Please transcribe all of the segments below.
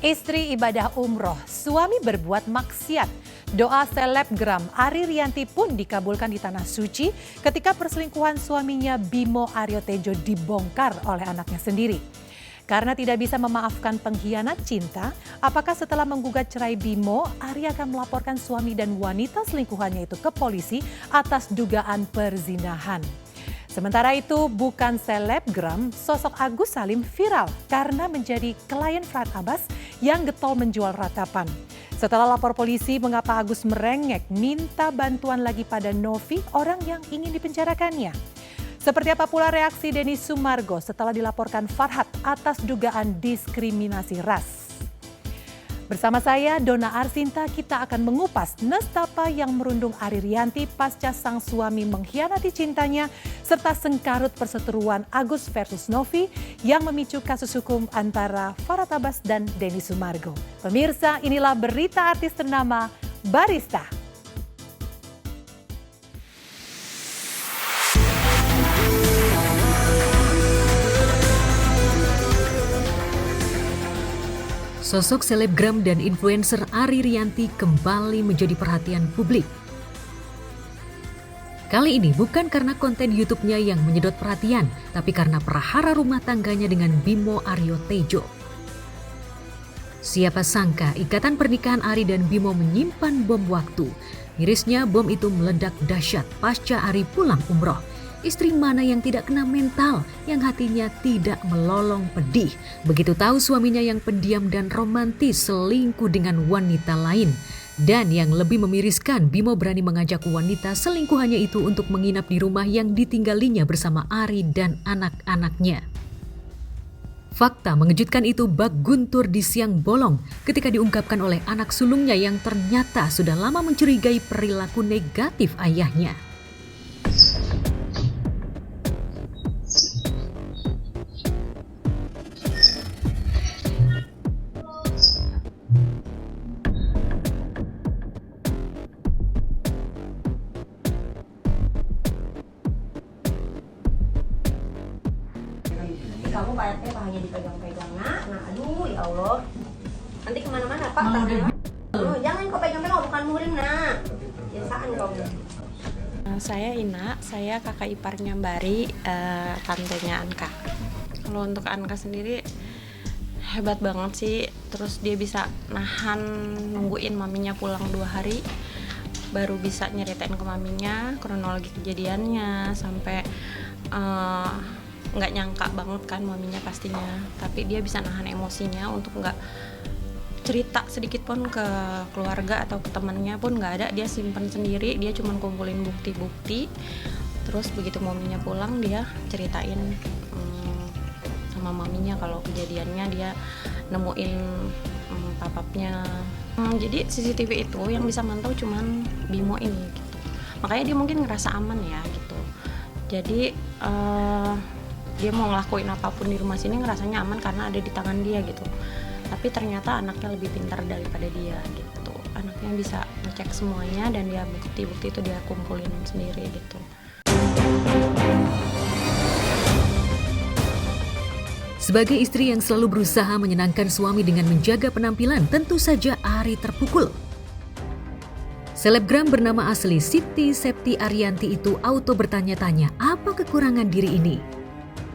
Istri ibadah umroh, suami berbuat maksiat. Doa selebgram Ari Rianti pun dikabulkan di Tanah Suci ketika perselingkuhan suaminya Bimo Aryo Tejo dibongkar oleh anaknya sendiri. Karena tidak bisa memaafkan pengkhianat cinta, apakah setelah menggugat cerai Bimo, Ari akan melaporkan suami dan wanita selingkuhannya itu ke polisi atas dugaan perzinahan. Sementara itu, bukan selebgram, sosok Agus Salim viral karena menjadi klien Frat Abbas yang getol menjual ratapan. Setelah lapor polisi mengapa Agus merengek minta bantuan lagi pada Novi, orang yang ingin dipenjarakannya. Seperti apa pula reaksi Denny Sumargo setelah dilaporkan Farhad atas dugaan diskriminasi ras? Bersama saya, Dona Arsinta, kita akan mengupas nestapa yang merundung Ari Rianti pasca sang suami mengkhianati cintanya, serta sengkarut perseteruan Agus versus Novi yang memicu kasus hukum antara Farhad Abbas dan Denny Sumargo. Pemirsa, inilah berita artis ternama Barista. Sosok selebgram dan influencer Ari Rianti kembali menjadi perhatian publik. Kali ini bukan karena konten YouTube-nya yang menyedot perhatian, tapi karena prahara rumah tangganya dengan Bimo Aryo Tejo. Siapa sangka ikatan pernikahan Ari dan Bimo menyimpan bom waktu. Mirisnya bom itu meledak dahsyat pasca Ari pulang umroh. Istri mana yang tidak kena mental, yang hatinya tidak melolong pedih. Begitu tahu suaminya yang pendiam dan romantis selingkuh dengan wanita lain. Dan yang lebih memiriskan, Bimo berani mengajak wanita selingkuhannya itu untuk menginap di rumah yang ditinggalinya bersama Ari dan anak-anaknya. Fakta mengejutkan itu bak guntur di siang bolong ketika diungkapkan oleh anak sulungnya yang ternyata sudah lama mencurigai perilaku negatif ayahnya. Kamu pahanya dipegang-pegang nak, aduh ya Allah. Nanti kemana-mana pak, tangannya. Jangan kau pegang-pegang, bukan murim nak. Biasaan kamu. Saya Ina, saya kakak iparnya Bari, tantenya Anka. Kalau untuk Anka sendiri hebat banget sih, terus dia bisa nahan nungguin maminya pulang 2 hari, baru bisa nyeritain ke maminya kronologi kejadiannya sampai nggak nyangka banget kan maminya pastinya, tapi dia bisa nahan emosinya untuk nggak cerita sedikit pun ke keluarga atau ke temannya pun nggak ada, dia simpan sendiri, dia cuma kumpulin bukti-bukti, terus begitu maminya pulang dia ceritain sama maminya kalau kejadiannya dia nemuin papapnya. Jadi CCTV itu yang bisa mantau cuman Bimo ini gitu, makanya dia mungkin ngerasa aman ya gitu. Jadi dia mau ngelakuin apapun di rumah sini ngerasanya aman karena ada di tangan dia gitu. Tapi ternyata anaknya lebih pintar daripada dia gitu. Anaknya bisa ngecek semuanya dan dia bukti-bukti itu dia kumpulin sendiri gitu. Sebagai istri yang selalu berusaha menyenangkan suami dengan menjaga penampilan, tentu saja Ari terpukul. Selebgram bernama asli Siti Septi Arianti itu auto bertanya-tanya apa kekurangan diri ini.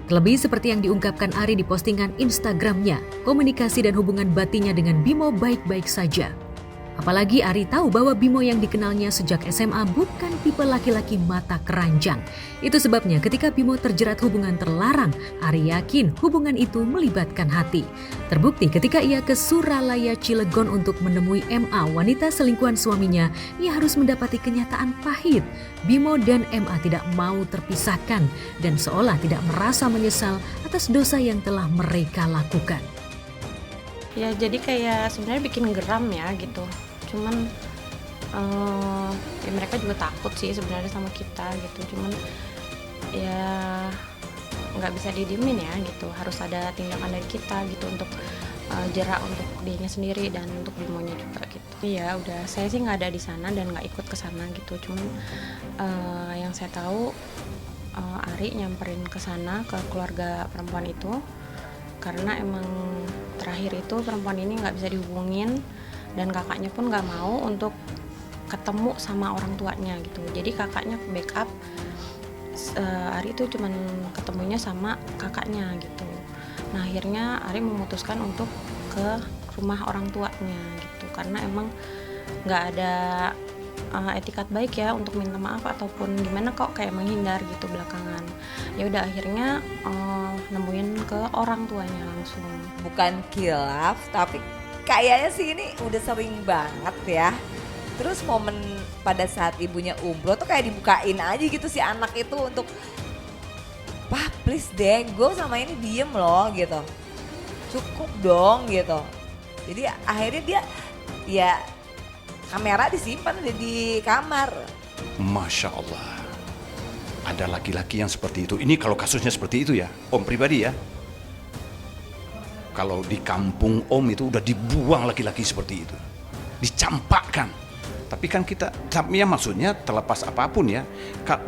Terlebih seperti yang diungkapkan Ari di postingan Instagramnya, komunikasi dan hubungan batinnya dengan Bimo baik-baik saja. Apalagi Ari tahu bahwa Bimo yang dikenalnya sejak SMA bukan tipe laki-laki mata keranjang. Itu sebabnya ketika Bimo terjerat hubungan terlarang, Ari yakin hubungan itu melibatkan hati. Terbukti ketika ia ke Suralaya Cilegon untuk menemui MA, wanita selingkuhan suaminya, ia harus mendapati kenyataan pahit. Bimo dan MA tidak mau terpisahkan dan seolah tidak merasa menyesal atas dosa yang telah mereka lakukan. Ya jadi kayak sebenarnya bikin geram ya gitu. Cuman ya mereka juga takut sih sebenarnya sama kita gitu. Cuman ya nggak bisa didiemin ya gitu. Harus ada tindakan dari kita gitu untuk jerak untuk dianya sendiri dan untuk Bimonya juga gitu. Iya udah, saya sih nggak ada di sana dan nggak ikut ke sana gitu. Cuman yang saya tahu Ari nyamperin ke sana ke keluarga perempuan itu karena emang terakhir itu perempuan ini nggak bisa dihubungin dan kakaknya pun nggak mau untuk ketemu sama orang tuanya gitu. Jadi kakaknya backup, Ari itu cuman ketemunya sama kakaknya gitu. Nah akhirnya Ari memutuskan untuk ke rumah orang tuanya gitu, karena emang nggak ada etikat baik ya untuk minta maaf ataupun gimana, kok kayak menghindar gitu belakangan. Ya udah akhirnya nemuin ke orang tuanya langsung. Bukan kilaf, tapi kayaknya sih ini udah sering banget ya. Terus momen pada saat ibunya umroh tuh kayak dibukain aja gitu si anak itu untuk, "Pak please deh, gue sama ini diem loh," gitu. "Cukup dong," gitu. Jadi akhirnya dia ya kamera disimpan di kamar. Masya Allah. Ada laki-laki yang seperti itu. Ini kalau kasusnya seperti itu ya, Om pribadi ya. Kalau di kampung Om itu udah dibuang laki-laki seperti itu. Dicampakkan. Tapi kan kita, ya maksudnya terlepas apapun ya,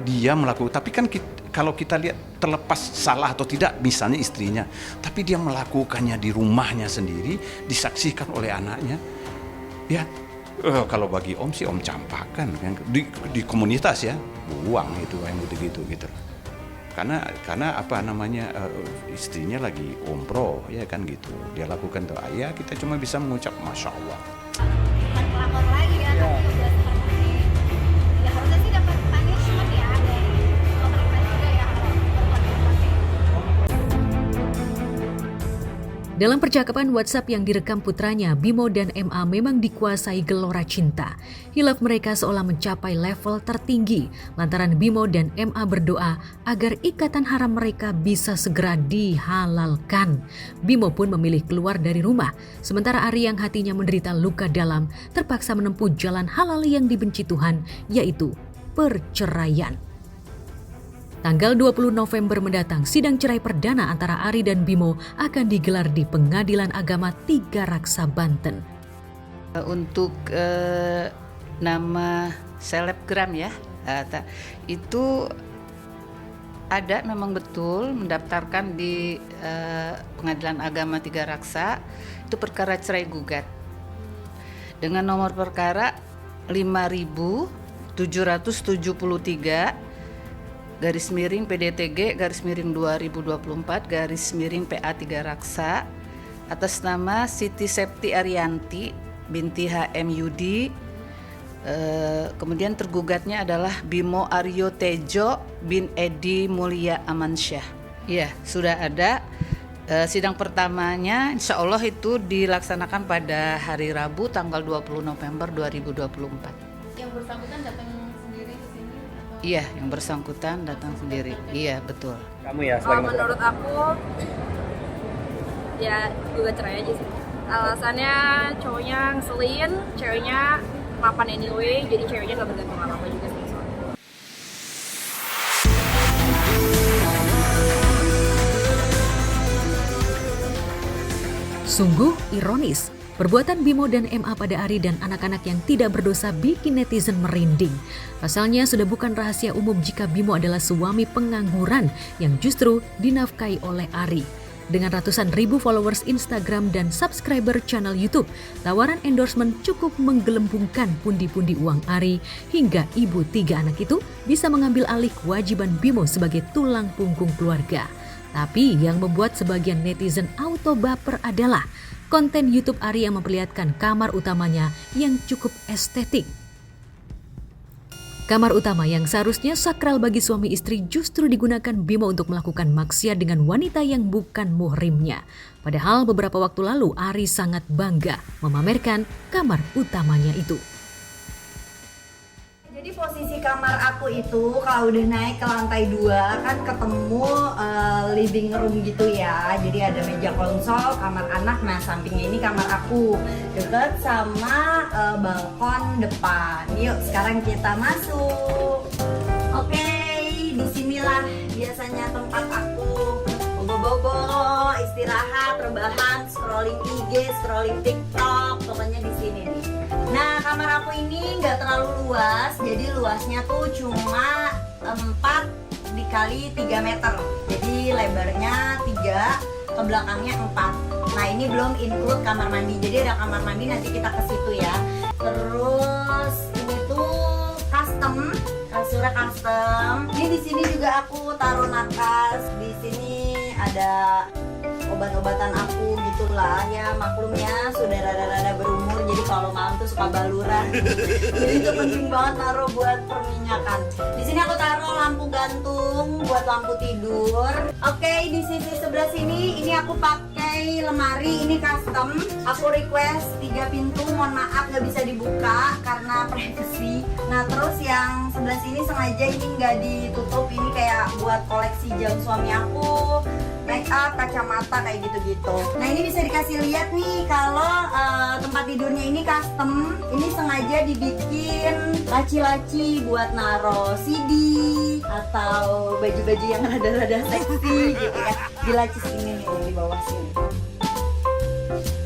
dia melakukan, tapi kan kalau kita lihat terlepas salah atau tidak misalnya istrinya, tapi dia melakukannya di rumahnya sendiri, disaksikan oleh anaknya, ya kalau bagi Om sih Om campakkan kan, di komunitas ya, buang itu yang gitu-gitu gitu. Karena apa namanya, istrinya lagi umroh ya kan gitu, dia lakukan tuh, ya kita cuma bisa mengucap Masya Allah. Pelakor lagi ya, tapi udah seperti ini. Ya harusnya sih dapat punishment ya, dan otoritas juga ya Dalam percakapan WhatsApp yang direkam putranya, Bimo dan MA memang dikuasai gelora cinta. Hilaf mereka seolah mencapai level tertinggi lantaran Bimo dan MA berdoa agar ikatan haram mereka bisa segera dihalalkan. Bimo pun memilih keluar dari rumah, sementara Ari yang hatinya menderita luka dalam terpaksa menempuh jalan halal yang dibenci Tuhan, yaitu perceraian. Tanggal 20 November mendatang, sidang cerai perdana antara Ari dan Bimo akan digelar di Pengadilan Agama Tiga Raksa, Banten. Untuk nama selebgram ya, itu ada memang betul mendaftarkan di Pengadilan Agama Tiga Raksa, itu perkara cerai gugat. Dengan nomor perkara 5.773 garis miring PDTG garis miring 2024 garis miring PA 3 Raksa atas nama Siti Septi Arianti binti HMYudi. Kemudian tergugatnya adalah Bimo Aryo Tejo bin Edi Mulia Amansyah. Ya, sudah ada sidang pertamanya, insya Allah itu dilaksanakan pada hari Rabu tanggal 20 November 2024. yang bersangkutan datang sendiri ke sini atau? Iya, yang bersangkutan datang sendiri. Iya, betul. Kamu ya sebagai menurut aku ya juga cerai aja sih. Alasannya cowoknya ngeselin, ceweknya mapan anyway, jadi ceweknya gak bergantung apa-apa juga sih soalnya. Sungguh ironis, perbuatan Bimo dan MA pada Ari dan anak-anak yang tidak berdosa bikin netizen merinding. Pasalnya sudah bukan rahasia umum jika Bimo adalah suami pengangguran yang justru dinafkahi oleh Ari. Dengan ratusan ribu followers Instagram dan subscriber channel YouTube, tawaran endorsement cukup menggelembungkan pundi-pundi uang Ari hingga ibu 3 anak itu bisa mengambil alih kewajiban Bimo sebagai tulang punggung keluarga. Tapi yang membuat sebagian netizen auto baper adalah konten YouTube Ari yang memperlihatkan kamar utamanya yang cukup estetik. Kamar utama yang seharusnya sakral bagi suami istri justru digunakan Bimo untuk melakukan maksiat dengan wanita yang bukan muhrimnya. Padahal beberapa waktu lalu Ari sangat bangga memamerkan kamar utamanya itu. Jadi posisi kamar aku itu kalau udah naik ke lantai 2 kan ketemu living room gitu ya. Jadi ada meja konsol, kamar anak, nah sampingnya ini kamar aku deket sama balkon depan. Yuk sekarang kita masuk. Oke, disinilah biasanya tempat aku bobo-bobo, istirahat, rebahan, scrolling IG, scrolling TikTok, pokoknya di sini nih. Nah, kamar aku ini nggak terlalu luas, jadi luasnya tuh cuma 4 dikali 3 meter. Jadi lebarnya 3, ke belakangnya 4. Nah ini belum include kamar mandi, jadi ada kamar mandi nanti kita ke situ ya. Terus ini tuh custom, kasurnya custom. Ini di sini juga aku taruh nakas. Di sini ada obat-obatan aku gitulah ya, maklum ya sudah rada-rada berumur, jadi kalau malam tuh suka baluran. Jadi itu penting banget taruh buat perminyakan. Di sini aku taruh lampu gantung buat lampu tidur. Oke, di sisi sebelah sini ini aku pakai lemari, ini custom. Aku request 3 pintu, mohon maaf nggak bisa dibuka karena privacy. Nah terus yang sebelah sini sengaja ini nggak ditutup, ini kayak buat koleksi jam suami aku, make up, kacamata kayak gitu-gitu. Nah ini bisa dikasih lihat nih kalau tempat tidurnya ini custom. Ini sengaja dibikin laci-laci buat naro CD atau baju-baju yang rada-rada seksi gitu ya. Di laci sini nih, di bawah sini.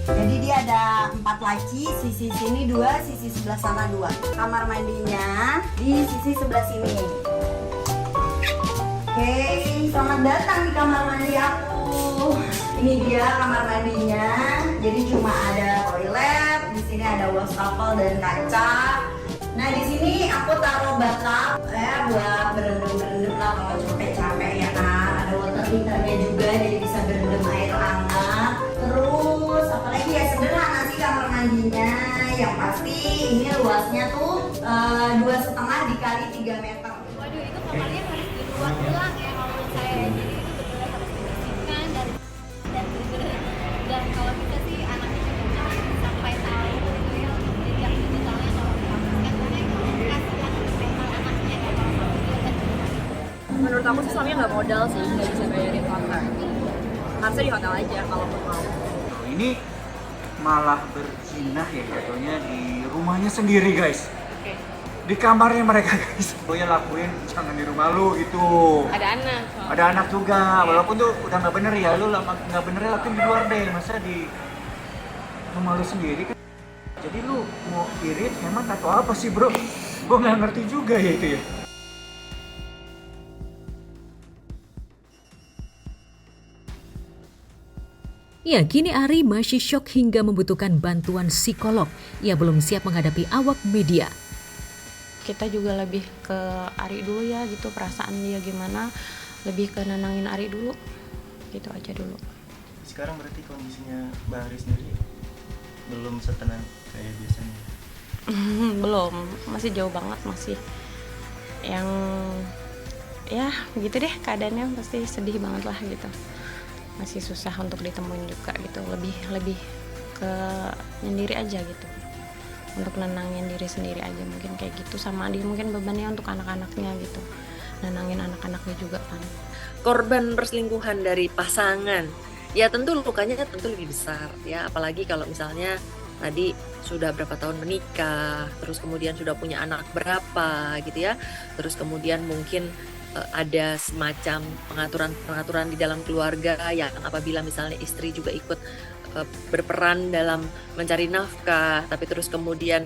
Jadi dia ada 4 laci, sisi sini 2, sisi sebelah sana 2. Kamar mandinya di sisi sebelah sini. Oke, selamat datang di kamar mandi aku. Ini dia kamar mandinya. Jadi cuma ada toilet, di sini ada wastafel dan kaca. Nah di sini aku taruh bathtub ya buat berendam-berendam lah kalau capek-capek ya kan. Ada water heaternya juga, jadi bisa berendam air hangat. Terus apalagi ya, sederhana sih kamar mandinya. Yang pasti ini luasnya tuh 2,5 dikali 3 meter. Waduh, itu kamarnya harus dibuat ulang ya kalau menurut saya. Jadi itu betul-betul harus dibersihkan dan bener-bener, dan kalau bisa sih anaknya juga sampai tahu gitu ya untuk jejak digitalnya kalau dihapuskan, karena itu kasihan mental anaknya ya kalau sampai dia lihat. Menurut aku sih suaminya nggak modal sih, nggak bisa bayarin kontrak. Harusnya di hotel aja kalau mau. Ini malah berzinah ya jatuhnya di rumahnya sendiri guys. Di kamarnya mereka guys. Lo ya lakuin, jangan di rumah lu gitu. Ada anak. Ada anak juga, walaupun tuh udah nggak bener ya, lu nggak bener lakuin di luar deh, masa di rumah lu sendiri kan. Jadi lu mau irit hemat atau apa sih bro? Gue nggak ngerti juga ya itu ya. Ya, kini Ari masih syok hingga membutuhkan bantuan psikolog. Ia belum siap menghadapi awak media. Kita juga lebih ke Ari dulu ya gitu, perasaan dia gimana, lebih ke nenangin Ari dulu, gitu aja dulu. Sekarang berarti kondisinya Mbak Ari sendiri belum setenang kayak biasanya? Belum, masih jauh banget, masih yang ya gitu deh keadaannya, pasti sedih banget lah gitu, masih susah untuk ditemuin juga gitu, lebih ke sendiri aja gitu, untuk nenangin diri sendiri aja mungkin kayak gitu, sama dia mungkin bebannya untuk anak-anaknya gitu, nenangin anak-anaknya juga kan. Korban perselingkuhan dari pasangan, ya tentu lukanya tentu lebih besar ya, apalagi kalau misalnya tadi sudah berapa tahun menikah, terus kemudian sudah punya anak berapa gitu ya, terus kemudian mungkin ada semacam pengaturan di dalam keluarga yang apabila misalnya istri juga ikut berperan dalam mencari nafkah, tapi terus kemudian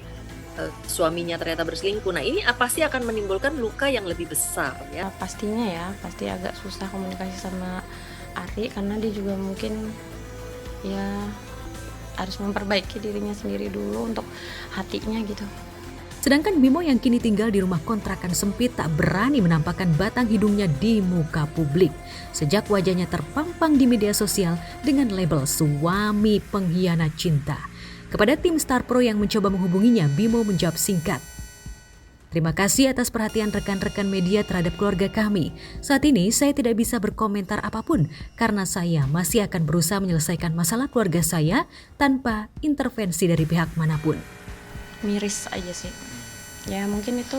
suaminya ternyata berselingkuh. Nah ini pasti akan menimbulkan luka yang lebih besar ya. Pastinya ya, pasti agak susah komunikasi sama Ari karena dia juga mungkin ya harus memperbaiki dirinya sendiri dulu untuk hatinya gitu. Sedangkan Bimo yang kini tinggal di rumah kontrakan sempit tak berani menampakkan batang hidungnya di muka publik. Sejak wajahnya terpampang di media sosial dengan label suami pengkhianat cinta. Kepada tim Star Pro yang mencoba menghubunginya, Bimo menjawab singkat. Terima kasih atas perhatian rekan-rekan media terhadap keluarga kami. Saat ini saya tidak bisa berkomentar apapun karena saya masih akan berusaha menyelesaikan masalah keluarga saya tanpa intervensi dari pihak manapun. Miris aja sih ya, mungkin itu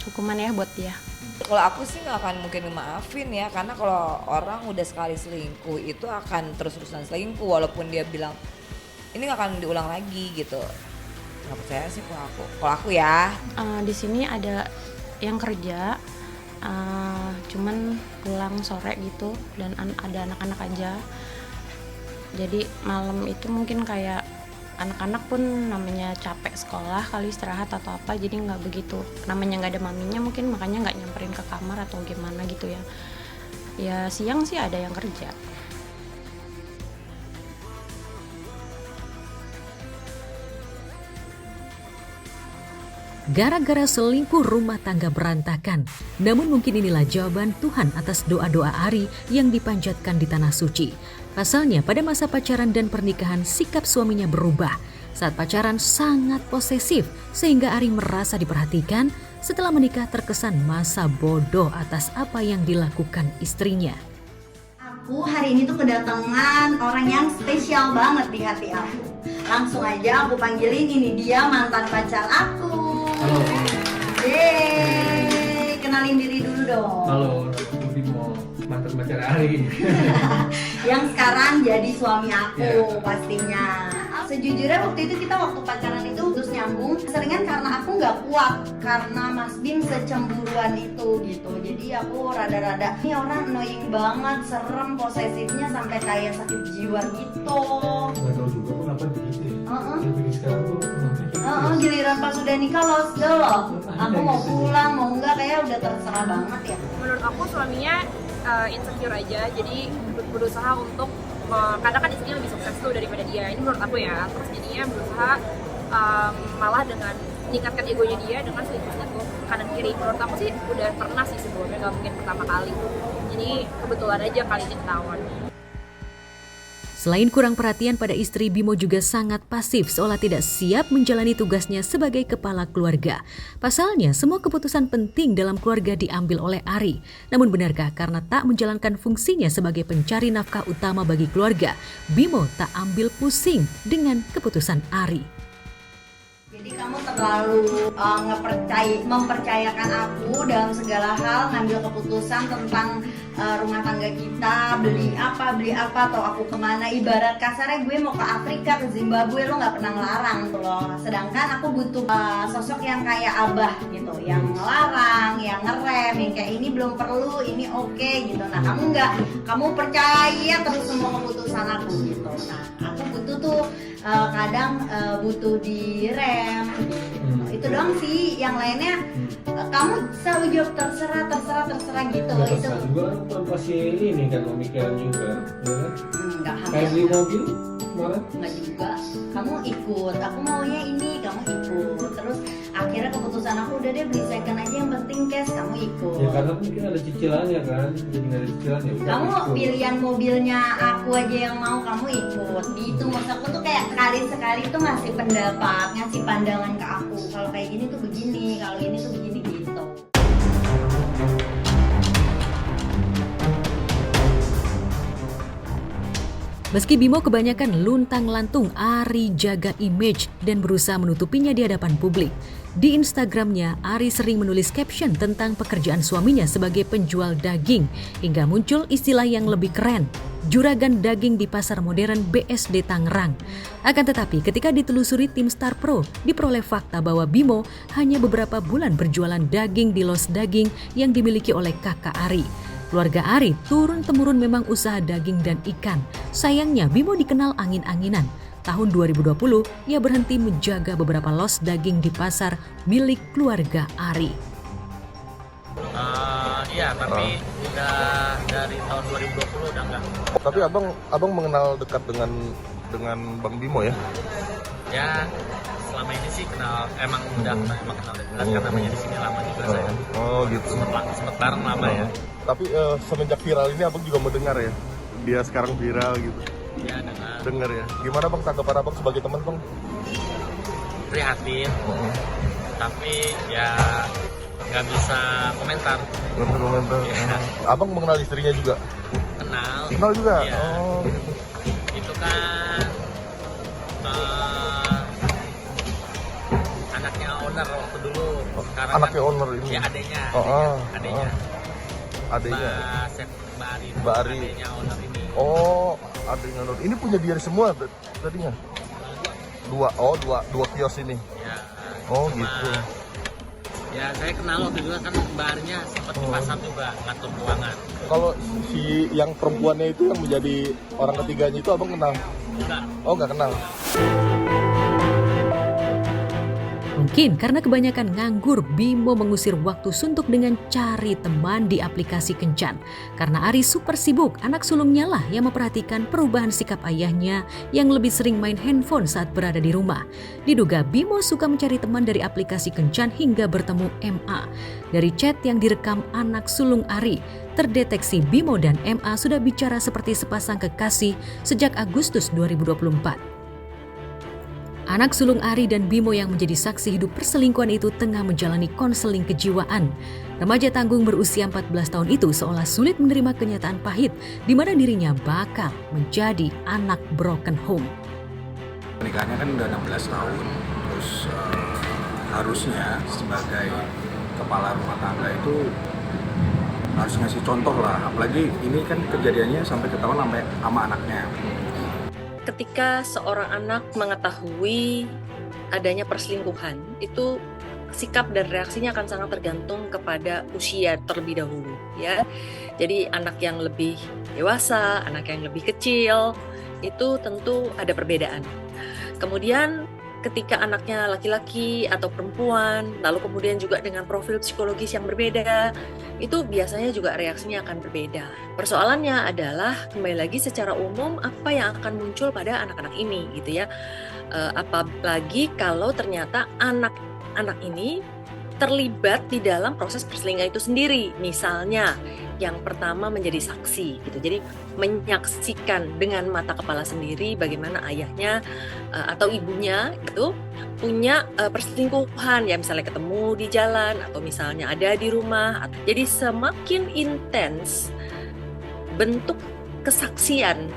hukuman ya buat dia. Kalau aku sih nggak akan mungkin maafin ya, karena kalau orang udah sekali selingkuh itu akan terus-terusan selingkuh walaupun dia bilang ini nggak akan diulang lagi gitu. Nggak percaya sih kalau aku ya. Di sini ada yang kerja cuman pulang sore gitu, dan ada anak-anak aja, jadi malam itu mungkin kayak anak-anak pun namanya capek sekolah kali, istirahat atau apa, jadi nggak begitu, namanya nggak ada maminya mungkin, makanya nggak nyamperin ke kamar atau gimana gitu ya. Ya siang sih ada yang kerja. Gara-gara selingkuh rumah tangga berantakan. Namun mungkin inilah jawaban Tuhan atas doa-doa Ari yang dipanjatkan di Tanah Suci. Pasalnya pada masa pacaran dan pernikahan sikap suaminya berubah. Saat pacaran sangat posesif sehingga Ari merasa diperhatikan. Setelah menikah terkesan masa bodoh atas apa yang dilakukan istrinya. Aku hari ini tuh kedatangan orang yang spesial banget di hati aku. Langsung aja aku panggilin, ini dia mantan pacar aku. Halo. Yeay, kenalin diri dulu dong. Halo, aku Bimo, mantan pacar Ari. Yang sekarang jadi suami aku Yeah. pastinya. Sejujurnya waktu itu kita waktu pacaran itu terus nyambung. Seringan karena aku nggak kuat karena Mas Bim secemburuan itu gitu. Jadi aku rada-rada ini orang annoying banget, serem, posesifnya sampai kayak sakit jiwa gitu. Gak tau juga kenapa begitu ya. Yang bikin sekarang tuh Giliran pas udah nikah lost loh. Aku mau pulang mau enggak kayak udah terserah banget ya. Menurut aku suaminya insecure aja, jadi berusaha untuk kadang kan istrinya lebih sukses tuh daripada dia. Ini menurut aku ya. Terus jadinya berusaha malah dengan meningkatkan egonya dia dengan selingkuh kanan kiri. Menurut aku sih udah pernah sih sebelumnya, nggak mungkin pertama kali. Jadi kebetulan aja kali ini ketahuan. Selain kurang perhatian pada istri, Bimo juga sangat pasif seolah tidak siap menjalani tugasnya sebagai kepala keluarga. Pasalnya, semua keputusan penting dalam keluarga diambil oleh Ari. Namun benarkah karena tak menjalankan fungsinya sebagai pencari nafkah utama bagi keluarga, Bimo tak ambil pusing dengan keputusan Ari? Jadi kamu terlalu mempercayakan aku dalam segala hal, ngambil keputusan tentang rumah tangga kita, beli apa atau aku kemana. Ibarat kasarnya gue mau ke Afrika, ke Zimbabwe, lo nggak pernah ngelarang tuh loh. Sedangkan aku butuh sosok yang kayak abah gitu, yang ngelarang, yang ngerem, yang kayak ini belum perlu, ini oke gitu. Nah kamu nggak, kamu percaya terus semua keputusan aku gitu. Nah aku butuh tuh kadang butuh direm gitu. Itu doang sih, yang lainnya kamu selalu jawab terserah gitu. Ya, Itu terserah juga kan pasti ini kan pemikiran juga, ya kan? enggak Kayak beli mobil kemarin? enggak juga. Kamu ikut, aku maunya ini, kamu ikut. Terus akhirnya keputusan aku udah deh beli second aja, yang penting cash, kamu ikut. Ya karena mungkin ada cicilannya kan, jadi nggak ada cicilannya. Kamu pilihan mobilnya aku aja yang mau, kamu ikut. Gitu, maksud aku tuh kayak sekali tuh ngasih pendapat, ngasih pandangan ke aku. Kalau kayak gini tuh begini, kalau ini tuh begini gitu. Meski Bimo kebanyakan luntang-lantung, Ari jaga image dan berusaha menutupinya di hadapan publik. Di Instagramnya, Ari sering menulis caption tentang pekerjaan suaminya sebagai penjual daging, hingga muncul istilah yang lebih keren, juragan daging di pasar modern BSD Tangerang. Akan tetapi ketika ditelusuri tim Star Pro, diperoleh fakta bahwa Bimo hanya beberapa bulan berjualan daging di los daging yang dimiliki oleh kakak Ari. Keluarga Ari turun-temurun memang usaha daging dan ikan. Sayangnya Bimo dikenal angin-anginan. Tahun 2020, ia berhenti menjaga beberapa los daging di pasar milik keluarga Ari. Iya, tapi udah dari tahun 2020 udah enggak. Tapi abang mengenal dekat dengan Bang Bimo ya? Ya, selama ini sih emang kenal dekat karena namanya di sini lama juga saya. Oh gitu. Sempet bareng lama ya. Tapi semenjak viral ini abang juga mendengar ya? Dia sekarang viral gitu. Iya, dengar ya. Gimana bang tanggapan abang sebagai teman bang? Prihatin. Tapi ya nggak bisa komentar. Nggak bisa komentar. Ya. Abang mengenal istrinya juga? Kenal. Kenal juga? Ya. Oh gitu. Itu kan anaknya owner waktu dulu. Sekarang anaknya kan, owner ini? Ya adenya. Adenya. Mbak Ari. Adenya owner ini. Oh, adanya owner. Ini punya dia semua tadinya? Dua kios ini? Ya. Oh gitu. Ya saya kenal waktu juga kan Mbak Arinya sempat di pasar juga ngatur keuangan. Kalau si yang perempuannya itu yang menjadi orang ketiganya itu abang kenal? Enggak. Oh nggak kenal. Mungkin karena kebanyakan nganggur, Bimo mengusir waktu suntuk dengan cari teman di aplikasi kencan. Karena Ari super sibuk, anak sulungnya lah yang memperhatikan perubahan sikap ayahnya yang lebih sering main handphone saat berada di rumah. Diduga Bimo suka mencari teman dari aplikasi kencan hingga bertemu MA. Dari chat yang direkam anak sulung Ari, terdeteksi Bimo dan MA sudah bicara seperti sepasang kekasih sejak Agustus 2024. Anak sulung Ari dan Bimo yang menjadi saksi hidup perselingkuhan itu tengah menjalani konseling kejiwaan. Remaja tanggung berusia 14 tahun itu seolah sulit menerima kenyataan pahit di mana dirinya bakal menjadi anak broken home. Pernikahannya kan udah 16 tahun, terus harusnya sebagai kepala rumah tangga itu harus ngasih contoh lah, apalagi ini kan kejadiannya sampai ketahuan sama anaknya. Ketika seorang anak mengetahui adanya perselingkuhan, itu sikap dan reaksinya akan sangat tergantung kepada usia terlebih dahulu, ya. Jadi anak yang lebih dewasa, anak yang lebih kecil, itu tentu ada perbedaan. Kemudian ketika anaknya laki-laki atau perempuan, lalu kemudian juga dengan profil psikologis yang berbeda, itu biasanya juga reaksinya akan berbeda. Persoalannya adalah kembali lagi secara umum apa yang akan muncul pada anak-anak ini gitu ya. Apalagi kalau ternyata anak-anak ini terlibat di dalam proses perselingkuhan itu sendiri. Misalnya yang pertama menjadi saksi gitu. Jadi menyaksikan dengan mata kepala sendiri bagaimana ayahnya atau ibunya itu punya perselingkuhan, ya misalnya ketemu di jalan atau misalnya ada di rumah. Jadi semakin intens bentuk kesaksian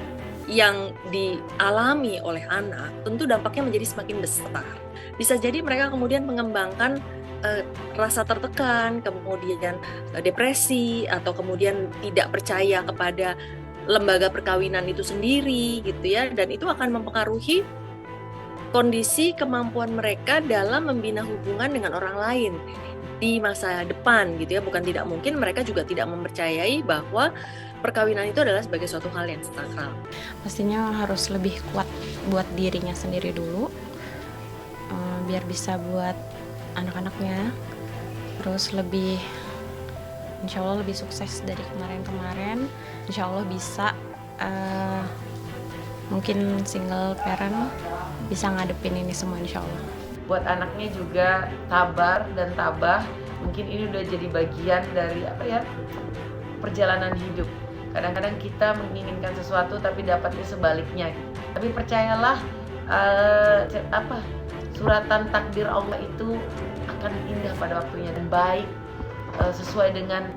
yang dialami oleh anak, tentu dampaknya menjadi semakin besar. Bisa jadi mereka kemudian mengembangkan rasa tertekan, kemudian depresi, atau kemudian tidak percaya kepada lembaga perkawinan itu sendiri gitu ya, dan itu akan mempengaruhi kondisi kemampuan mereka dalam membina hubungan dengan orang lain di masa depan gitu ya. Bukan tidak mungkin mereka juga tidak mempercayai bahwa perkawinan itu adalah sebagai suatu hal yang sakral. Pastinya harus lebih kuat buat dirinya sendiri dulu, biar bisa buat anak-anaknya, terus lebih, insya Allah lebih sukses dari kemarin-kemarin. Insya Allah bisa, mungkin single parent bisa ngadepin ini semua insya Allah. Buat anaknya juga sabar dan tabah, mungkin ini udah jadi bagian dari perjalanan hidup. Kadang-kadang kita menginginkan sesuatu tapi dapatnya sebaliknya. Tapi percayalah, suratan takdir Allah itu akan indah pada waktunya dan baik sesuai dengan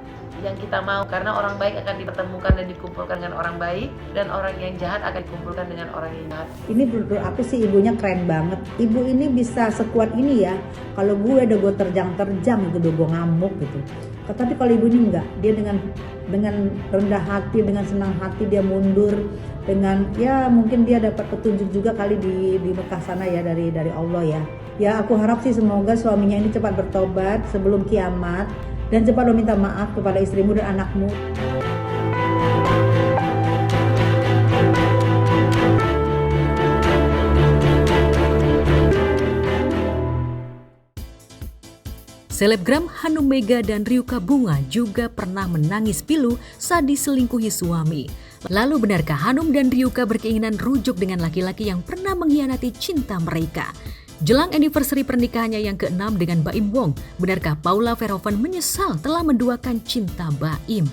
yang kita mau, karena orang baik akan dipertemukan dan dikumpulkan dengan orang baik, dan orang yang jahat akan dikumpulkan dengan orang yang jahat. Ini menurut aku sih ibunya keren banget. Ibu ini bisa sekuat ini ya. Kalau gue terjang itu udah gue ngamuk gitu. Tapi kalau ibu ini enggak, dia dengan rendah hati, dengan senang hati dia mundur, dengan ya mungkin dia dapat petunjuk juga kali di Mekah sana ya dari Allah ya. Ya aku harap sih semoga suaminya ini cepat bertobat sebelum kiamat dan cepat lo minta maaf kepada istrimu dan anakmu. Selebgram Hanum Mega dan Ryuka Bunga juga pernah menangis pilu saat diselingkuhi suami. Lalu benarkah Hanum dan Ryuka berkeinginan rujuk dengan laki-laki yang pernah mengkhianati cinta mereka? Jelang anniversary pernikahannya yang ke-6 dengan Baim Wong, benarkah Paula Verhoeven menyesal telah menduakan cinta Baim?